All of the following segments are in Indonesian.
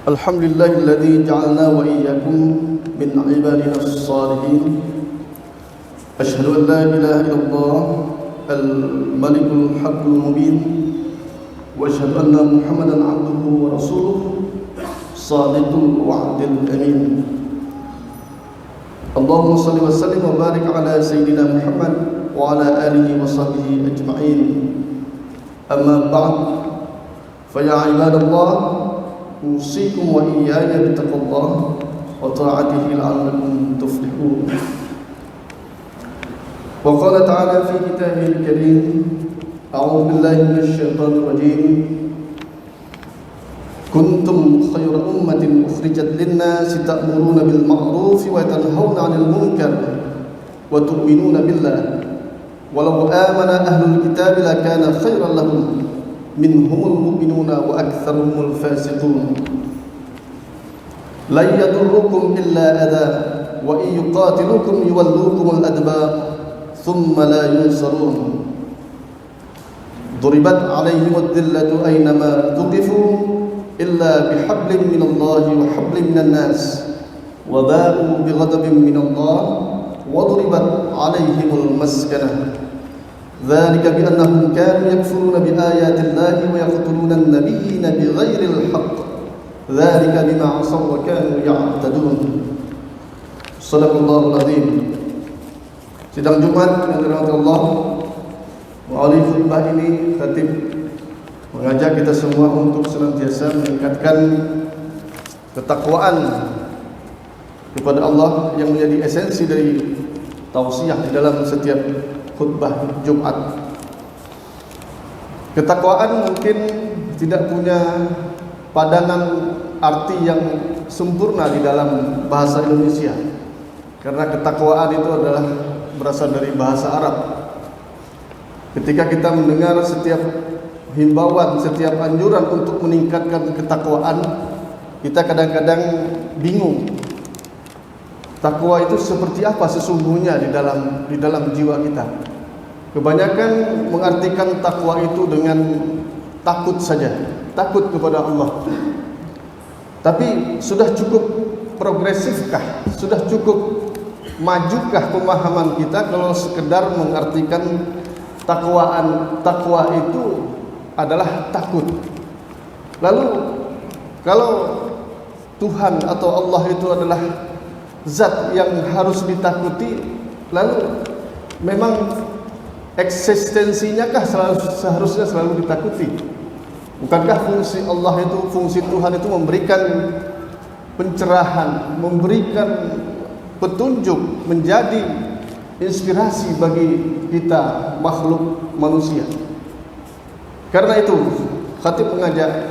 الحمد لله الذي جعلنا وإياكم من عبادنا الصالحين. أشهد أن لا إله إلا الله الملك الحق المبين، وأشهد أن محمدا عبده ورسوله صادق الوعد الأمين. اللهم صل وسلم وبارك على سيدنا محمد وعلى آله وصحبه أجمعين. أما بعد، فيا عباد الله، أوصيكم وإياي بتقوى الله وطاعته لعلكم تفلحون. وقال تعالى في كتابه الكريم: أعوذ بالله من الشيطان الرجيم. كنتم خير أمة أخرجت للناس تأمرون بالمعروف وتنهون عن المنكر وتؤمنون بالله ولو آمن أهل الكتاب لكان خيرا لهم منهم المؤمنون وأكثرهم الفاسقون. لن يضركم إلا أذى وإن يقاتلوكم يولوكم الأدبار ثم لا ينصرون. ضربت عليهم الذلة أينما ثقفوا إلا بحبل من الله وحبل من الناس وباءوا بغضب من الله وضربت عليهم المسكنة ذلك بأنهم كانوا يكفرون بآيات الله ويقتلون النبيين بغير الحق ذلك بما عصوا وكانوا يعتدون. صدق الله العظيم. Sidang Jumat yang dirahmati Allah, melalui khutbah ini khatib mengajak kita semua untuk senantiasa meningkatkan ketakwaan kepada Allah yang menjadi esensi dari tausiah di dalam setiap khutbah Jumat. Ketakwaan mungkin tidak punya padanan arti yang sempurna di dalam bahasa Indonesia, karena ketakwaan itu adalah berasal dari bahasa Arab. Ketika kita mendengar setiap himbauan, setiap anjuran untuk meningkatkan ketakwaan, kita kadang-kadang bingung. Takwa itu seperti apa sesungguhnya di dalam jiwa kita? Kebanyakan mengartikan takwa itu dengan takut saja, takut kepada Allah. Tapi sudah cukup progresifkah? Sudah cukup majukah pemahaman kita kalau sekedar mengartikan takwa itu adalah takut? Lalu kalau Tuhan atau Allah itu adalah zat yang harus ditakuti, lalu memang eksistensinya kah seharusnya selalu ditakuti? Bukankah fungsi Allah itu, fungsi Tuhan itu memberikan pencerahan, memberikan petunjuk, menjadi inspirasi bagi kita makhluk manusia? Karena itu khatib mengajak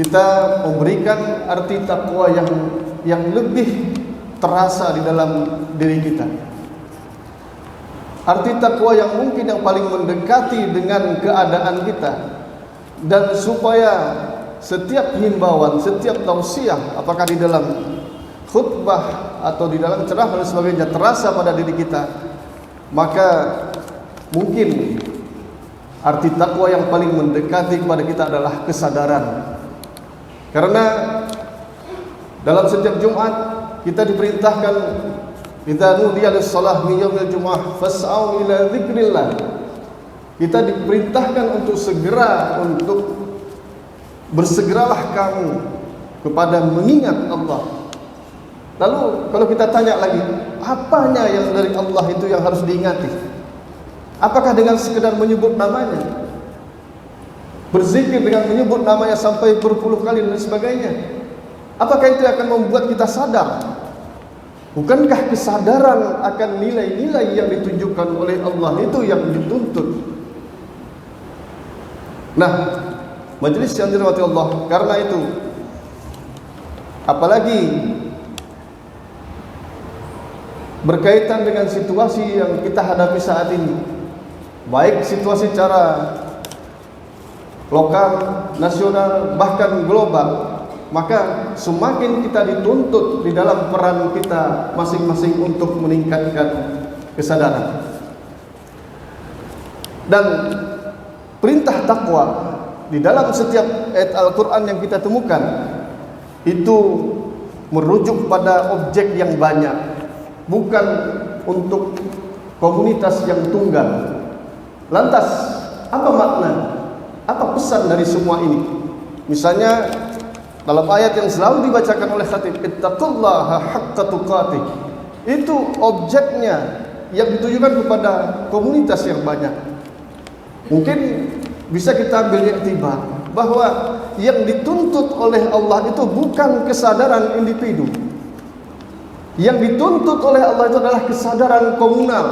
kita memberikan arti takwa yang lebih terasa di dalam diri kita. Arti takwa yang mungkin yang paling mendekati dengan keadaan kita, dan supaya setiap himbauan, setiap tausiah, apakah di dalam khutbah atau di dalam ceramah dan sebagainya, terasa pada diri kita, maka mungkin arti takwa yang paling mendekati kepada kita adalah kesadaran. Karena dalam setiap Jumat kita diperintahkan, idza nudiya lis-shalah min yaumil jumu'ah fas'au ila dzikrillah. Kita diperintahkan untuk bersegeralah kamu kepada mengingat Allah. Lalu kalau kita tanya lagi, apanya yang dari Allah itu yang harus diingati? Apakah dengan sekedar menyebut namanya? Berzikir dengan menyebut namanya sampai berpuluh kali dan sebagainya? Apakah itu akan membuat kita sadar? Bukankah kesadaran akan nilai-nilai yang ditunjukkan oleh Allah itu yang dituntut? Nah, majelis yang dirahmati Allah, karena itu apalagi berkaitan dengan situasi yang kita hadapi saat ini, baik situasi secara lokal, nasional, bahkan global, maka semakin kita dituntut di dalam peran kita masing-masing untuk meningkatkan kesadaran. Dan perintah takwa di dalam setiap ayat Al-Quran yang kita temukan itu merujuk pada objek yang banyak, bukan untuk komunitas yang tunggal. Lantas, apa makna? Apa pesan dari semua ini? Misalnya dalam ayat yang selalu dibacakan oleh khatib, ittaqullaha haqqa tuqatih. Itu objeknya yang ditujukan kepada komunitas yang banyak. Mungkin bisa kita ambil iktibar bahwa yang dituntut oleh Allah itu bukan kesadaran individu. Yang dituntut oleh Allah itu adalah kesadaran komunal.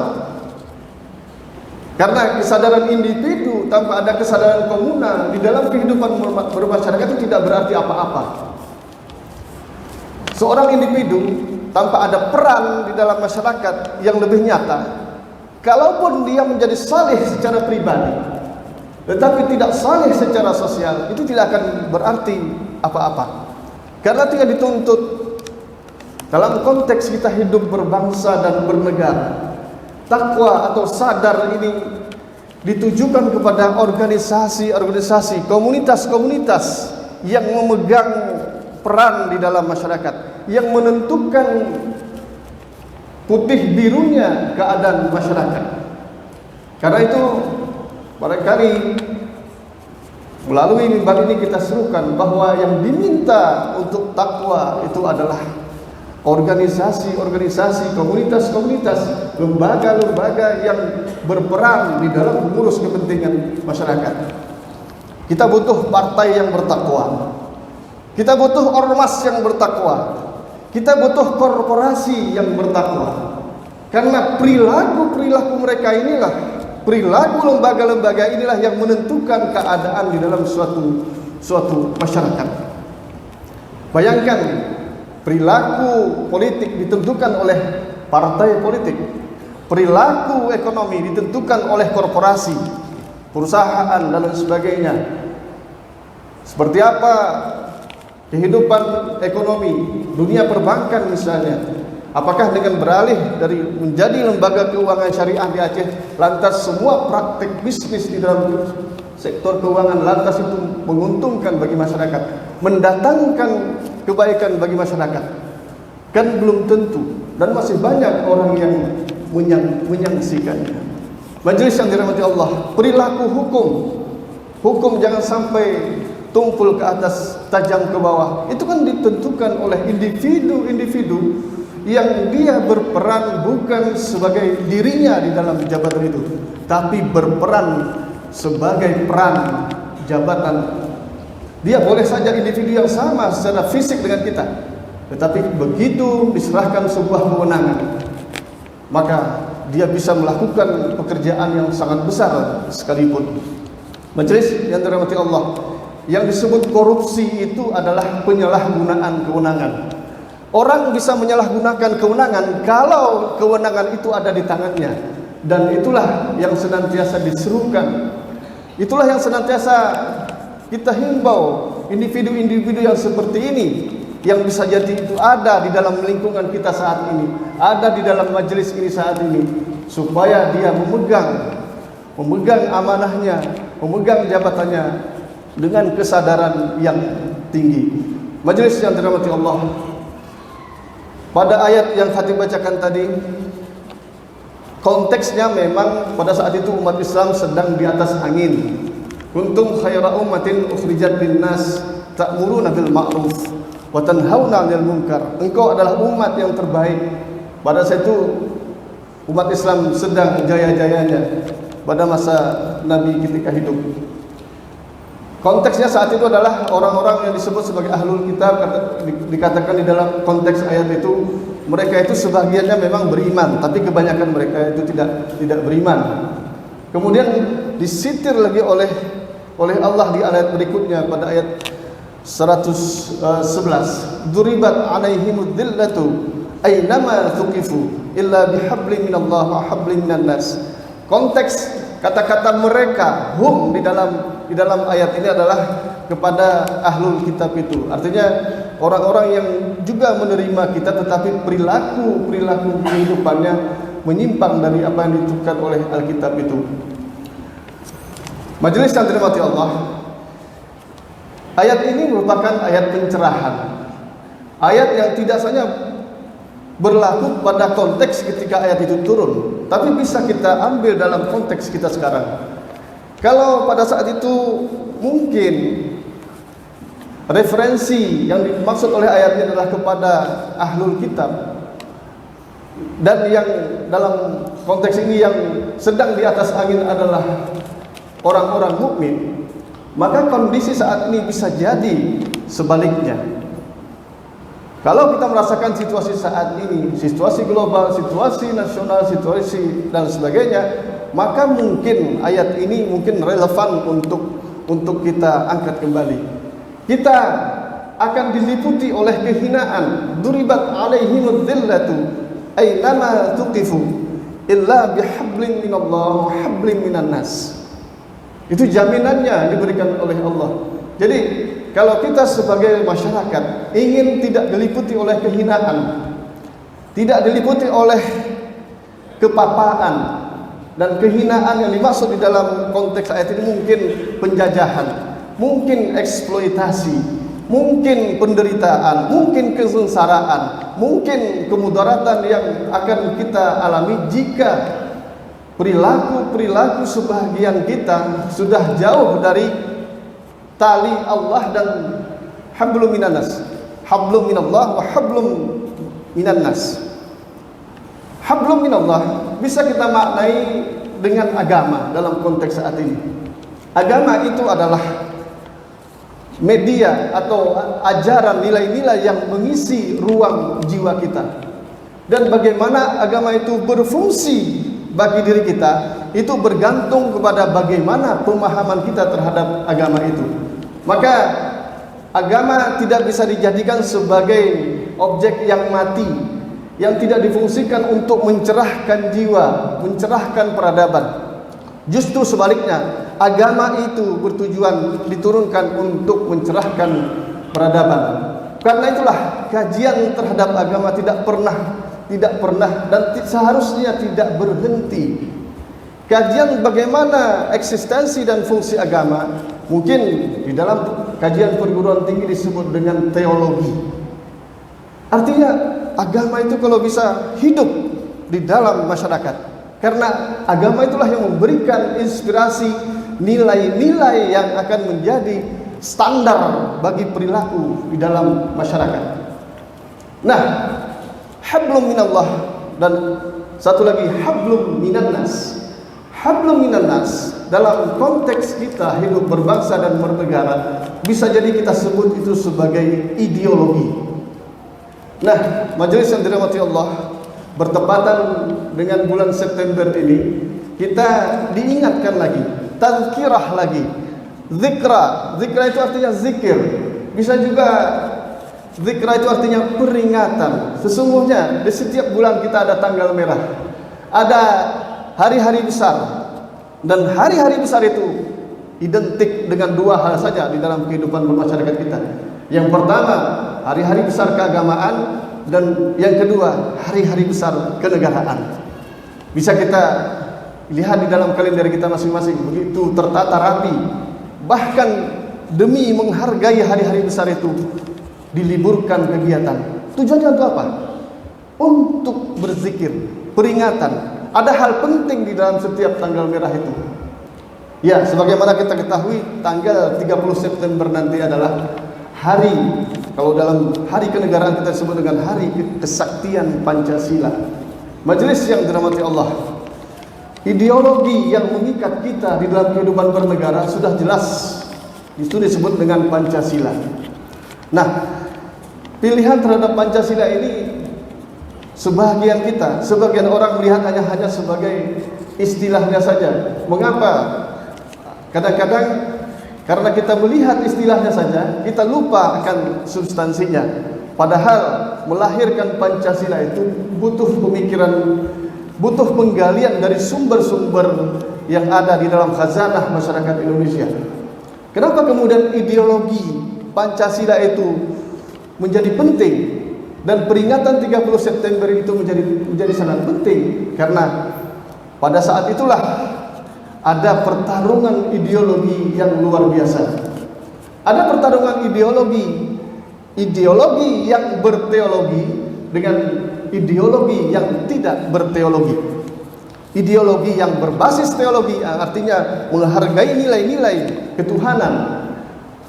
Karena kesadaran individu tanpa ada kesadaran komunal di dalam kehidupan bermasyarakat itu tidak berarti apa-apa. Seorang individu tanpa ada peran di dalam masyarakat yang lebih nyata, kalaupun dia menjadi saleh secara pribadi, tetapi tidak saleh secara sosial, itu tidak akan berarti apa-apa. Karena tidak dituntut dalam konteks kita hidup berbangsa dan bernegara. Takwa atau sadar ini ditujukan kepada organisasi-organisasi, komunitas-komunitas yang memegang peran di dalam masyarakat, yang menentukan putih birunya keadaan masyarakat. Karena itu barangkali melalui mimbar ini kita serukan bahwa yang diminta untuk takwa itu adalah organisasi-organisasi, komunitas-komunitas, lembaga-lembaga yang berperan di dalam mengurus kepentingan masyarakat. Kita butuh partai yang bertakwa. Kita butuh ormas yang bertakwa. Kita butuh korporasi yang bertakwa. Karena perilaku-perilaku mereka inilah, perilaku lembaga-lembaga inilah yang menentukan keadaan di dalam suatu masyarakat. Bayangkan, perilaku politik ditentukan oleh partai politik. Perilaku ekonomi ditentukan oleh korporasi, perusahaan dan lain sebagainya. Seperti apa kehidupan ekonomi dunia perbankan misalnya? Apakah dengan beralih dari menjadi lembaga keuangan syariah di Aceh, lantas semua praktik bisnis di dalam sektor keuangan lantas itu menguntungkan bagi masyarakat, mendatangkan kebaikan bagi masyarakat? Kan belum tentu, dan masih banyak orang yang menyaksikannya. Majelis yang dirahmati Allah, perilaku hukum jangan sampai tumpul ke atas, tajam ke bawah. Itu kan ditentukan oleh individu-individu yang dia berperan bukan sebagai dirinya di dalam jabatan itu, tapi berperan sebagai peran jabatan. Dia boleh saja individu yang sama secara fisik dengan kita, tetapi begitu diserahkan sebuah kewenangan, maka dia bisa melakukan pekerjaan yang sangat besar sekalipun. Majelis yang dirahmati Allah, yang disebut korupsi itu adalah penyalahgunaan kewenangan. Orang bisa menyalahgunakan kewenangan kalau kewenangan itu ada di tangannya, dan itulah yang senantiasa diserukan. Itulah yang senantiasa kita himbau individu-individu yang seperti ini, yang bisa jadi itu ada di dalam lingkungan kita saat ini, ada di dalam majelis ini saat ini, supaya dia memegang amanahnya, memegang jabatannya dengan kesadaran yang tinggi. Majelis yang dirahmati Allah, pada ayat yang khatib bacakan tadi, konteksnya memang pada saat itu umat Islam sedang di atas angin. Kuntum khaira ummatin ukhrijat linnas ta'muruna bil ma'ruf wa tanhauna 'anil munkar. Engkau adalah umat yang terbaik. Pada saat itu umat Islam sedang jaya-jayanya pada masa Nabi ketika hidup. Konteksnya saat itu adalah orang-orang yang disebut sebagai ahlul kitab. Dikatakan di dalam konteks ayat itu, mereka itu sebagiannya memang beriman, tapi kebanyakan mereka itu tidak beriman. Kemudian disitir lagi oleh Allah di ayat berikutnya pada ayat 111. Duribat 'alaihimud dhillatu aynama thuqifu illa bihablin minallah wa hablin minan nas. Konteks kata-kata mereka hum di dalam ayat ini adalah kepada ahlul kitab itu. Artinya orang-orang yang juga menerima kita, tetapi perilaku kehidupannya menyimpang dari apa yang ditentukan oleh Alkitab itu. Majelis yang dirahmati Allah, ayat ini merupakan ayat pencerahan. Ayat yang tidak saja berlaku pada konteks ketika ayat itu turun, tapi bisa kita ambil dalam konteks kita sekarang. Kalau pada saat itu mungkin referensi yang dimaksud oleh ayat ini adalah kepada ahlul kitab, dan yang dalam konteks ini yang sedang di atas angin adalah orang-orang mukmin, maka kondisi saat ini bisa jadi sebaliknya. Kalau kita merasakan situasi saat ini, situasi global, situasi nasional, situasi dan sebagainya, maka mungkin ayat ini mungkin relevan untuk kita angkat kembali. Kita akan diliputi oleh kehinaan. Duribat alaihimudz dzillatu aynama tuqifu illa bihablin minallah wa hablin minan nas. Itu jaminannya diberikan oleh Allah. Jadi kalau kita sebagai masyarakat ingin tidak diliputi oleh kehinaan, tidak diliputi oleh kepapaan, dan kehinaan yang dimaksud di dalam konteks ayat ini mungkin penjajahan, mungkin eksploitasi, mungkin penderitaan, mungkin kesengsaraan, mungkin kemudaratan yang akan kita alami jika perilaku sebagian kita sudah jauh dari tali Allah dan hablum minan nas. Hablum minallah wa hablum minan nas. Hablum minallah bisa kita maknai dengan agama dalam konteks saat ini. Agama itu adalah media atau ajaran nilai-nilai yang mengisi ruang jiwa kita. Dan bagaimana agama itu berfungsi bagi diri kita itu bergantung kepada bagaimana pemahaman kita terhadap agama itu. Maka agama tidak bisa dijadikan sebagai objek yang mati, yang tidak difungsikan untuk mencerahkan jiwa, mencerahkan peradaban. Justru sebaliknya, agama itu bertujuan diturunkan untuk mencerahkan peradaban. Karena itulah kajian terhadap agama tidak pernah dan seharusnya tidak berhenti. Kajian bagaimana eksistensi dan fungsi agama mungkin di dalam kajian perguruan tinggi disebut dengan teologi. Artinya agama itu kalau bisa hidup di dalam masyarakat, karena agama itulah yang memberikan inspirasi nilai-nilai yang akan menjadi standar bagi perilaku di dalam masyarakat. Nah, hablum minallah dan satu lagi hablum minan nas. Hablum minan nas dalam konteks kita hidup berbangsa dan bernegara bisa jadi kita sebut itu sebagai ideologi. Nah, majelis yang dirahmati Allah, bertepatan dengan bulan September ini kita diingatkan lagi, tazkirah lagi, zikra itu artinya zikir, bisa juga zikra itu artinya peringatan. Sesungguhnya di setiap bulan kita ada tanggal merah, ada hari-hari besar, dan hari-hari besar itu identik dengan dua hal saja di dalam kehidupan bermasyarakat kita. Yang pertama, hari-hari besar keagamaan, dan yang kedua, hari-hari besar kenegaraan. Bisa kita lihat di dalam kalender kita masing-masing, begitu tertata rapi. Bahkan demi menghargai hari-hari besar itu diliburkan kegiatan. Tujuannya untuk apa? Untuk berzikir, peringatan. Ada hal penting di dalam setiap tanggal merah itu. Ya, sebagaimana kita ketahui, tanggal 30 September nanti adalah hari, kalau dalam hari kenegaraan kita sebut dengan hari kesaktian Pancasila. Majelis yang dirahmati Allah, ideologi yang mengikat kita di dalam kehidupan bernegara sudah jelas, itu disebut dengan Pancasila. Nah, pilihan terhadap Pancasila ini sebagian orang melihat hanya sebagai istilahnya saja. Mengapa? Kadang-kadang karena kita melihat istilahnya saja, kita lupa akan substansinya. Padahal melahirkan Pancasila itu butuh pemikiran, butuh penggalian dari sumber-sumber yang ada di dalam khazanah masyarakat Indonesia. Kenapa kemudian ideologi Pancasila itu menjadi penting? Dan peringatan 30 September itu menjadi sangat penting, karena pada saat itulah ada pertarungan ideologi yang luar biasa. Ada pertarungan ideologi ideologi yang berteologi dengan ideologi yang tidak berteologi. Ideologi yang berbasis teologi artinya menghargai nilai-nilai ketuhanan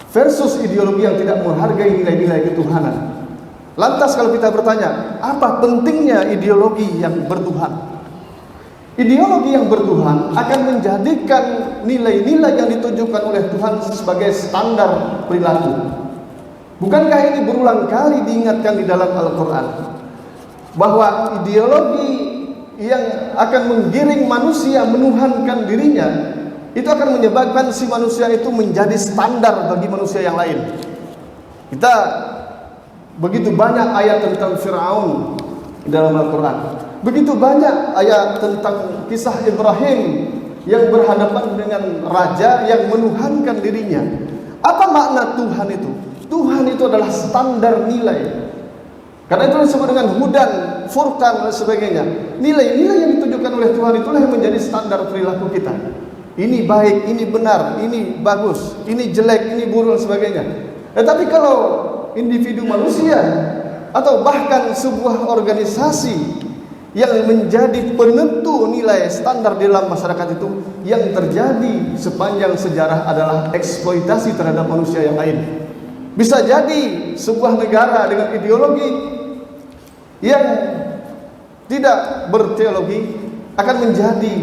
versus ideologi yang tidak menghargai nilai-nilai ketuhanan. Lantas kalau kita bertanya, apa pentingnya ideologi yang bertuhan? Ideologi yang bertuhan akan menjadikan nilai-nilai yang ditujukan oleh Tuhan sebagai standar perilaku. Bukankah ini berulang kali diingatkan di dalam Al-Quran bahwa ideologi yang akan menggiring manusia menuhankan dirinya itu akan menyebabkan si manusia itu menjadi standar bagi manusia yang lain. Kita begitu banyak ayat tentang Fir'aun di dalam Al-Quran, begitu banyak ayat tentang kisah Ibrahim yang berhadapan dengan raja yang menuhankan dirinya. Apa makna Tuhan itu? Tuhan itu adalah standar nilai. Karena itu disebut dengan hudan, furqan dan sebagainya. Nilai-nilai yang ditujukan oleh Tuhan itulah yang menjadi standar perilaku kita. Ini baik, ini benar, ini bagus, ini jelek, ini buruk dan sebagainya. Tetapi kalau individu manusia atau bahkan sebuah organisasi yang menjadi penentu nilai standar dalam masyarakat itu, yang terjadi sepanjang sejarah adalah eksploitasi terhadap manusia yang lain. Bisa jadi sebuah negara dengan ideologi yang tidak berteologi akan menjadi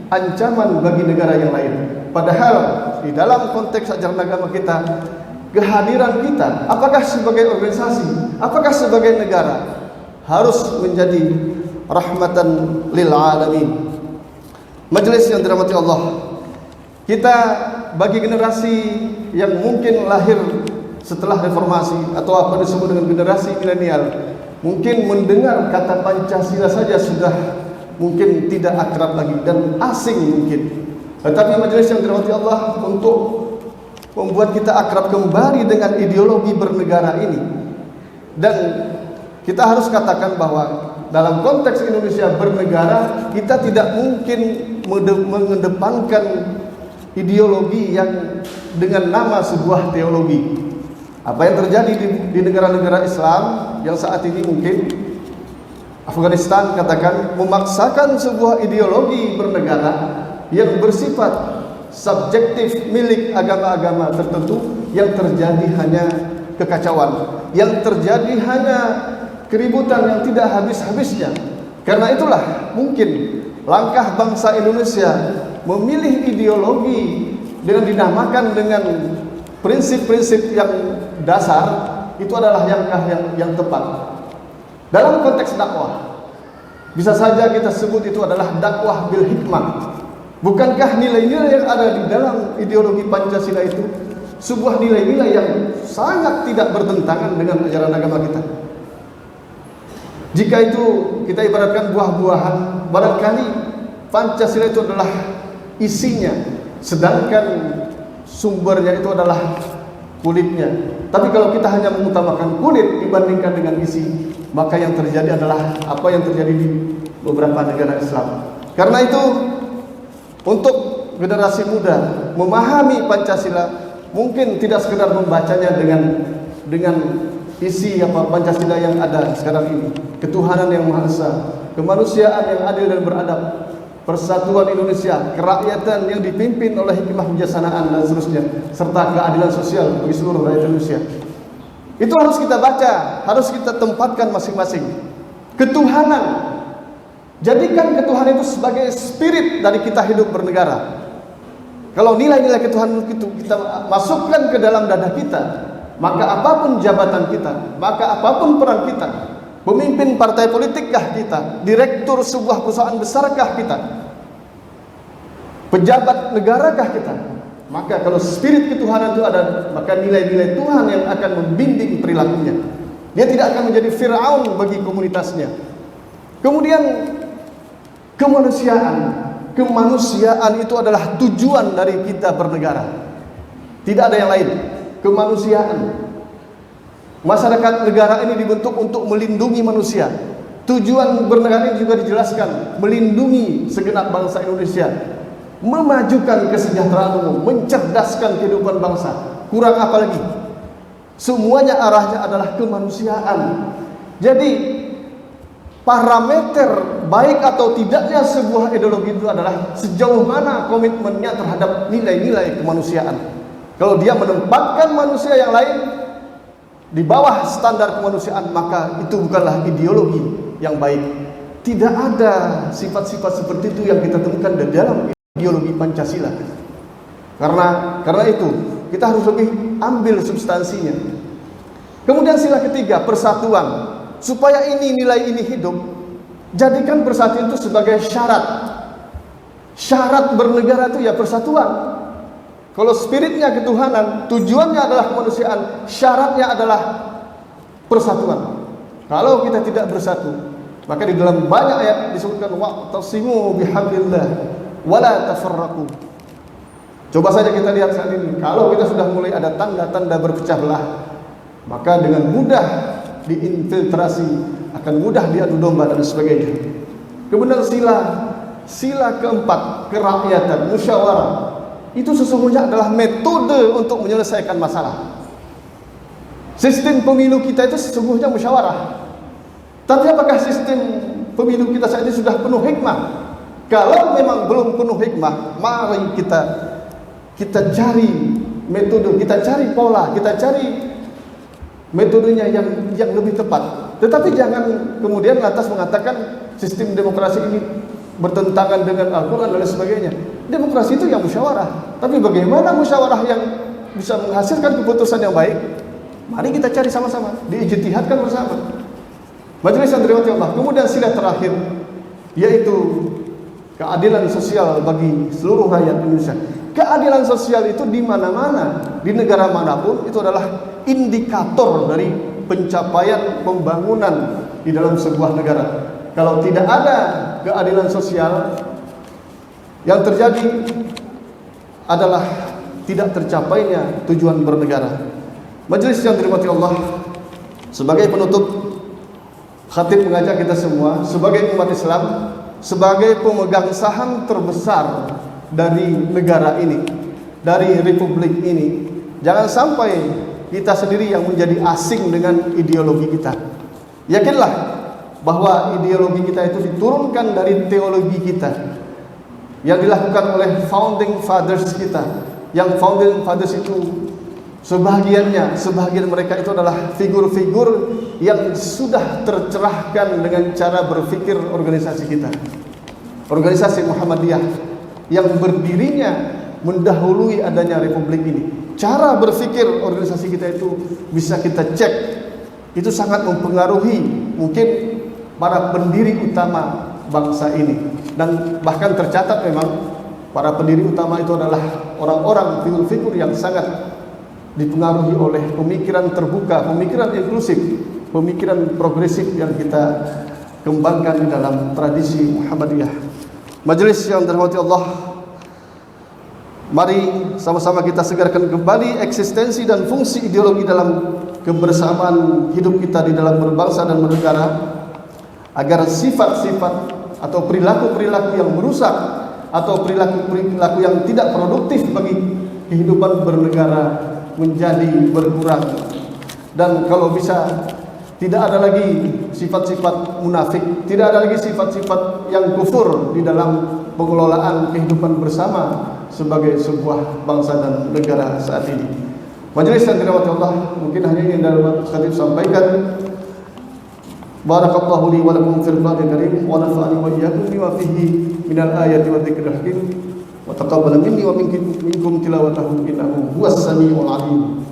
ancaman bagi negara yang lain. Padahal di dalam konteks ajaran agama kita, kehadiran kita, apakah sebagai organisasi, apakah sebagai negara, harus menjadi rahmatan lil alamin. Majelis yang dirahmati Allah, kita bagi generasi yang mungkin lahir setelah reformasi atau apa disebut dengan generasi milenial, mungkin mendengar kata Pancasila saja sudah mungkin tidak akrab lagi dan asing mungkin. Tetapi majelis yang dirahmati Allah, untuk membuat kita akrab kembali dengan ideologi bernegara ini, dan kita harus katakan bahwa dalam konteks Indonesia bernegara, kita tidak mungkin mengedepankan ideologi yang dengan nama sebuah teologi. Apa yang terjadi di negara-negara Islam yang saat ini, mungkin Afghanistan katakan, memaksakan sebuah ideologi bernegara yang bersifat subjektif milik agama-agama tertentu, yang terjadi hanya kekacauan, yang terjadi hanya keributan yang tidak habis-habisnya. Karena itulah mungkin langkah bangsa Indonesia memilih ideologi dengan dinamakan dengan prinsip-prinsip yang dasar, itu adalah langkah yang tepat. Dalam konteks dakwah, bisa saja kita sebut itu adalah dakwah bil hikmah. Bukankah nilai-nilai yang ada di dalam ideologi Pancasila itu sebuah nilai-nilai yang sangat tidak bertentangan dengan ajaran agama kita? Jika itu kita ibaratkan buah-buahan, barangkali Pancasila itu adalah isinya, sedangkan sumbernya itu adalah kulitnya. Tapi kalau kita hanya mengutamakan kulit dibandingkan dengan isi, maka yang terjadi adalah apa yang terjadi di beberapa negara Islam. Karena itu, untuk generasi muda memahami Pancasila, mungkin tidak sekedar membacanya dengan isi apa Pancasila yang ada sekarang ini, ketuhanan yang maha esa, kemanusiaan yang adil dan beradab, persatuan Indonesia, kerakyatan yang dipimpin oleh hikmah kebijaksanaan dan seterusnya, serta keadilan sosial bagi seluruh rakyat Indonesia. Itu harus kita baca, harus kita tempatkan masing-masing. Ketuhanan, jadikan ketuhanan itu sebagai spirit dari kita hidup bernegara. Kalau nilai-nilai ketuhanan itu kita masukkan ke dalam dada kita, maka apapun jabatan kita, maka apapun peran kita, pemimpin partai politikkah kita, direktur sebuah perusahaan besarkah kita, pejabat negarakah kita, maka kalau spirit ketuhanan itu ada, maka nilai-nilai Tuhan yang akan membimbing perilakunya. Dia tidak akan menjadi Fir'aun bagi komunitasnya. Kemudian kemanusiaan itu adalah tujuan dari kita bernegara. Tidak ada yang lain. Kemanusiaan. Masyarakat negara ini dibentuk untuk melindungi manusia. Tujuan bernegara ini juga dijelaskan, melindungi segenap bangsa Indonesia, memajukan kesejahteraan umum, mencerdaskan kehidupan bangsa. Kurang apa lagi? Semuanya arahnya adalah kemanusiaan. Jadi parameter baik atau tidaknya sebuah ideologi itu adalah sejauh mana komitmennya terhadap nilai-nilai kemanusiaan. Kalau dia menempatkan manusia yang lain di bawah standar kemanusiaan, maka itu bukanlah ideologi yang baik. Tidak ada sifat-sifat seperti itu yang kita temukan di dalam ideologi Pancasila. Karena itu kita harus lebih ambil substansinya. Kemudian sila ketiga, persatuan. Supaya nilai ini hidup, jadikan persatuan itu sebagai syarat. Syarat bernegara itu ya persatuan. Kalau spiritnya ketuhanan, tujuannya adalah kemanusiaan, syaratnya adalah persatuan. Kalau kita tidak bersatu, maka di dalam banyak ayat disebutkan wa'tasimu bihablillah wala tafarraqu. Coba saja kita lihat saat ini, kalau kita sudah mulai ada tanda-tanda berpecah belah, maka dengan mudah diinfiltrasi, akan mudah diadu domba dan sebagainya. Kemudian sila keempat, kerakyatan, musyawarah. Itu sesungguhnya adalah metode untuk menyelesaikan masalah. Sistem pemilu kita itu sesungguhnya musyawarah. Tapi apakah sistem pemilu kita saat ini sudah penuh hikmah? Kalau memang belum penuh hikmah, mari kita cari metode, kita cari pola, kita cari metodenya yang lebih tepat. Tetapi jangan kemudian lantas mengatakan sistem demokrasi ini bertentangan dengan Al-Quran dan sebagainya. Demokrasi itu yang musyawarah. Tapi bagaimana musyawarah yang bisa menghasilkan keputusan yang baik? Mari kita cari sama-sama, diijtihadkan bersama. Majelis yang dirahmati Allah. Kemudian sila terakhir, yaitu keadilan sosial bagi seluruh rakyat Indonesia. Keadilan sosial itu di mana-mana, di negara manapun, itu adalah indikator dari pencapaian pembangunan di dalam sebuah negara. Kalau tidak ada keadilan sosial, yang terjadi adalah tidak tercapainya tujuan bernegara. Majelis yang dirahmati Allah, sebagai penutup, khatib mengajak kita semua sebagai umat Islam, sebagai pemegang saham terbesar dari negara ini, dari republik ini, jangan sampai kita sendiri yang menjadi asing dengan ideologi kita. Yakinlah bahwa ideologi kita itu diturunkan dari teologi kita, yang dilakukan oleh founding fathers kita. Yang founding fathers itu sebagian mereka itu adalah figur-figur yang sudah tercerahkan dengan cara berpikir organisasi kita, organisasi Muhammadiyah, yang berdirinya mendahului adanya republik ini. Cara berpikir organisasi kita itu bisa kita cek, itu sangat mempengaruhi mungkin para pendiri utama bangsa ini. Dan bahkan tercatat memang para pendiri utama itu adalah orang-orang, figur-figur yang sangat dipengaruhi oleh pemikiran terbuka, pemikiran inklusif, pemikiran progresif yang kita kembangkan di dalam tradisi Muhammadiyah. Majelis yang dirahmati Allah, mari sama-sama kita segarkan kembali eksistensi dan fungsi ideologi dalam kebersamaan hidup kita di dalam berbangsa dan bernegara, agar sifat-sifat atau perilaku-perilaku yang merusak atau perilaku-perilaku yang tidak produktif bagi kehidupan bernegara menjadi berkurang. Dan kalau bisa tidak ada lagi sifat-sifat munafik, tidak ada lagi sifat-sifat yang kufur di dalam pengelolaan kehidupan bersama sebagai sebuah bangsa dan negara saat ini. Majelis yang dirahmati Allah, mungkin hanya ini yang dapat khatib sampaikan. Barakallahu li wa lakum fil Qur'anil Karim wa nafa'ani wa iyyakum bima fihi minal ayati wa dzikril hakim wa taqabbal minni wa minkum tilawatahu innahu huwas samiul alim.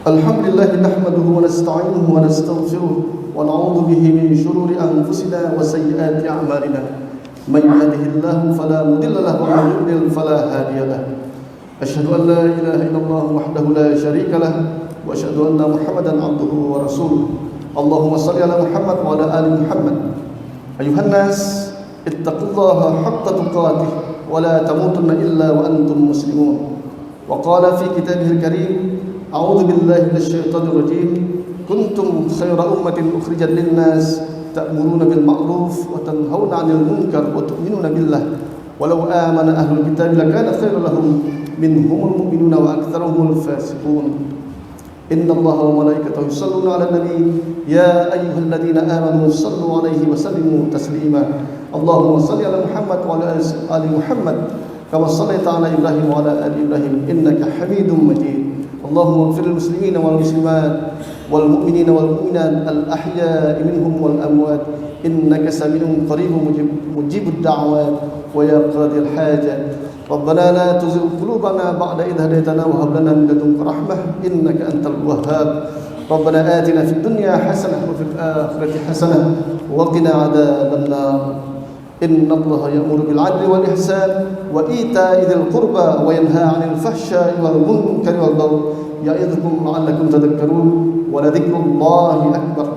Alhamdulillah nahmaduhu wa nasta'inuhu wa nastaghfiruh wa na'udzu bihi min shururi anfusina wa sayyiati a'malina. May yahdihillahu fala mudilla lahu wa may yudlil fala hadiya lahu. Asyhadu an la ilaha illallah wahdahu la syarika lah wa asyhadu anna Muhammadan 'abduhu wa rasuluh. Allahumma shalli ala Muhammad wa ala ali Muhammad. Ayuhan nas, ittaqullaha haqqa tuqatih wa la tamutunna illa wa antum muslimun. Wa qala fi kitabihil karim, a'udzu billahi minasy syaithanir rajim. kuntum khayra ummatin ukhrijat lin-nas ta'muruna bil ma'ruf wa tanhauna 'anil munkar wa tu'minuna billah walau amana ahlul kitab lakana khayran lahum minhumul mu'minuna wa aktsaruhumul fasiqun. Inna Allaha wa malaikatahu yusalluna 'alan nabi ya ayyuhalladzina amanu sallu 'alaihi wa sallimu taslima. Allahumma shalli 'ala Muhammad wa 'ala ali Muhammad kama shallaita 'ala Ibrahim wa 'ala ali Ibrahim innaka Hamidum Majid. Allahumma ighfir lil muslimina wal muslimat wal mu'minina wal mu'minat al ahya'i minhum wal amwat innaka sami'un qaribun mujibud da'wat wa ya qadil hajat. Rabbana la tuzigh qulubana ba'da idh hadaytana wa hab lana min ladunka rahmah innaka antal wahhab. Rabbana atina fid dunya hasanah wa fil akhirati hasanah wa qina adzaban nar. Inna Allaha ya'muru bil 'adli wal ihsan wa ita'i dzil qurba wa yanha 'anil fahsya'i wal munkari wal baghi ya'idhukum la'allakum tadhakkarun wa la dzikrullahi akbar.